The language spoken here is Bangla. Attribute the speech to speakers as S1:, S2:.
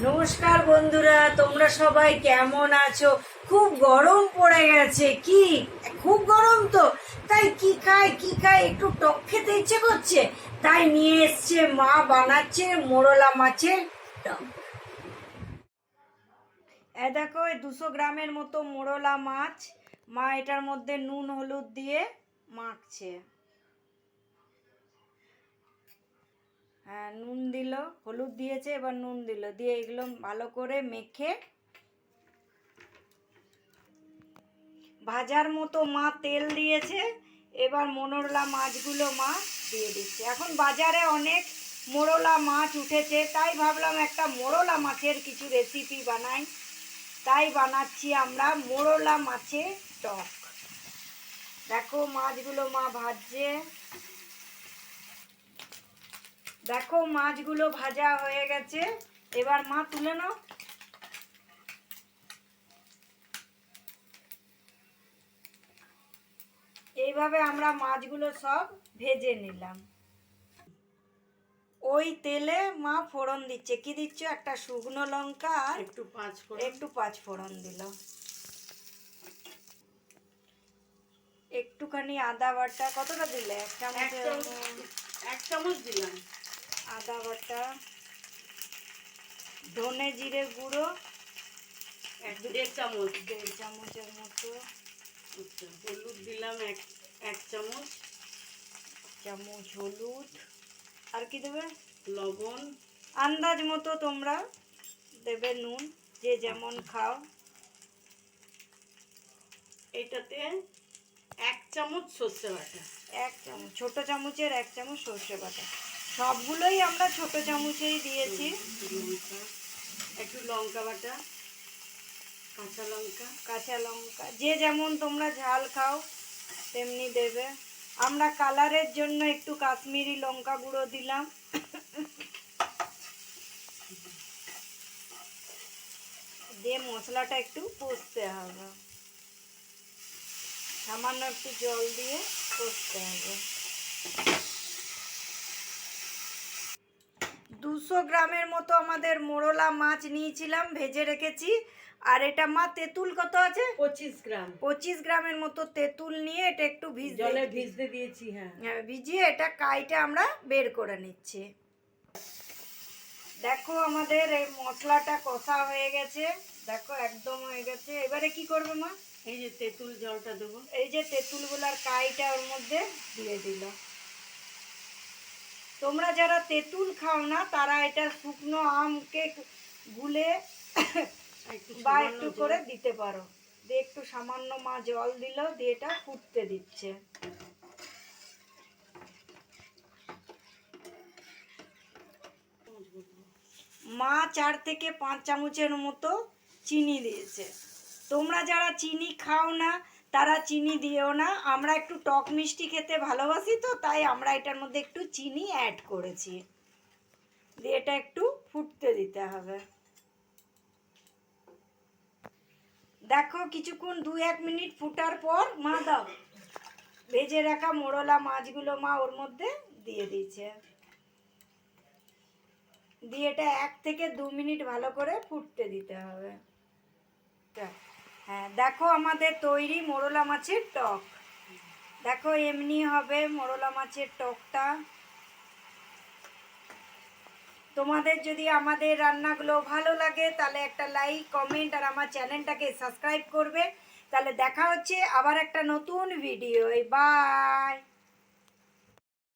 S1: নমস্কার বন্ধুরা, তোমরা সবাই কেমন আছো? খুব গরম পড়ে গেছে। কি খুব গরম তো, তাই কি খাই একটু টক খেতে ইচ্ছে করছে, তাই নিয়ে এসছে মা, বানাচ্ছে মোরলা মাছের টক। দেখো, 200 গ্রামের মতো মোরলা মাছ মা এটার মধ্যে নুন হলুদ দিয়ে মাখছে। হ্যাঁ, নুন দিল, হলুদ দিয়েছে, এবার নুন দিল, দিয়ে এগুলো ভালো করে মেখে ভাজার মতো মা তেল দিয়েছে। এবার মোরলা মাছগুলো মা দিয়ে দিচ্ছে। এখন বাজারে অনেক মোরলা মাছ উঠেছে, তাই ভাবলাম একটা মোরলা মাছের কিছু রেসিপি বানাই, তাই বানাচ্ছি আমরা মোরলা মাছের টক। দেখো মাছগুলো মা ভাজছে। দেখো মাছগুলো ভাজা হয়ে গেছে, এবার মা তুলে নাও। এইভাবে আমরা মাছগুলো সব ভেজে নিলাম। ওই তেলে মা ফোড়ন দিচ্ছে। কি দিচ্ছ? একটা শুকনো লঙ্কা আর একটু পাঁচ ফোড়ন দিল, একটুখানি আদা বাটা। কতটা দিলে? এক চামচ দিলাম আদা বাটা। ধনে জিরে গুঁড়ো 1.5 চামচের মতো। হলুদ দিলাম এক চামচ হলুদ। আর কি দেবে? লবণ আন্দাজ মতো তোমরা দেবে, নুন যে যেমন খাও। এটাতে 1 চামচ সর্ষে বাটা, 1 চামচ, ছোট চামচের 1 চামচ সর্ষে বাটা। সবগুলোই আমরা ছোট চামচেই দিয়েছি। একটু লঙ্কা বাটা, কাঁচা লঙ্কা যে যেমন তোমরা ঝাল খাও তেমনি দেবে। আমরা কালারের জন্য একটু কাশ্মীরি লঙ্কা গুঁড়ো দিলাম। দিয়ে মশলাটা একটু কষতে হবে, সামান্য একটু জল দিয়ে কষতে হবে। 200 গ্রামের মতো আমাদের মোরলা মাছ নিয়েছিলাম, ভেজে রেখেছি। আর এটা মা তেঁতুল কত আছে? 25 গ্রামের মতো তেঁতুল নিয়ে এটা একটু ভিজতে দিয়েছি। হ্যাঁ, ভিজিয়ে এটা কাইটা আমরা বের করে নিচ্ছি। দেখো আমাদের এই মশলাটা কষা হয়ে গেছে। দেখো একদম হয়ে গেছে। এবারে কি করবে মা? এই যে তেঁতুল জলটা দেবো। এই যে তেঁতুলগুলার কাইটা ওর মধ্যে দিয়ে দিল। তোমরা যারা তেঁতুল খাও না তারা এটা শুকনো আমকে গুলে বা একটু করে দিতে পারো। দিয়ে একটু সামান্য মা জল দিল, দিয়ে এটা ফুটতে দিচ্ছে। মা 4 থেকে 5 চামচের মতো চিনি দিয়েছে। তোমরা যারা চিনি খাও না তারা চিনি দিও না। আমরা একটু টক মিষ্টি খেতে ভালোবাসি, তো তাই আমরা এটার মধ্যে একটু চিনি অ্যাড করেছি। দিয়ে এটা একটু ফুটতে দিতে হবে। দেখো কিছুক্ষণ 2-1 মিনিট ফুটার পর মা দাও ভেজে রাখা মোরলা মাছগুলো মা ওর মধ্যে দিয়ে দিয়েছে। দিয়ে এটা 1 থেকে 2 মিনিট ভালো করে ফুটতে দিতে হবে। হ্যাঁ, দেখো আমাদের তৈরি মোরলা মাছের টক। দেখো এমনি হবে মোরলা মাছের টকটা। তোমাদের যদি আমাদের রান্নাগুলো ভালো লাগে তাহলে একটা লাইক, কমেন্ট আর আমার চ্যানেলটাকে সাবস্ক্রাইব করবে। তাহলে দেখা হচ্ছে আবার একটা নতুন ভিডিও। বাই।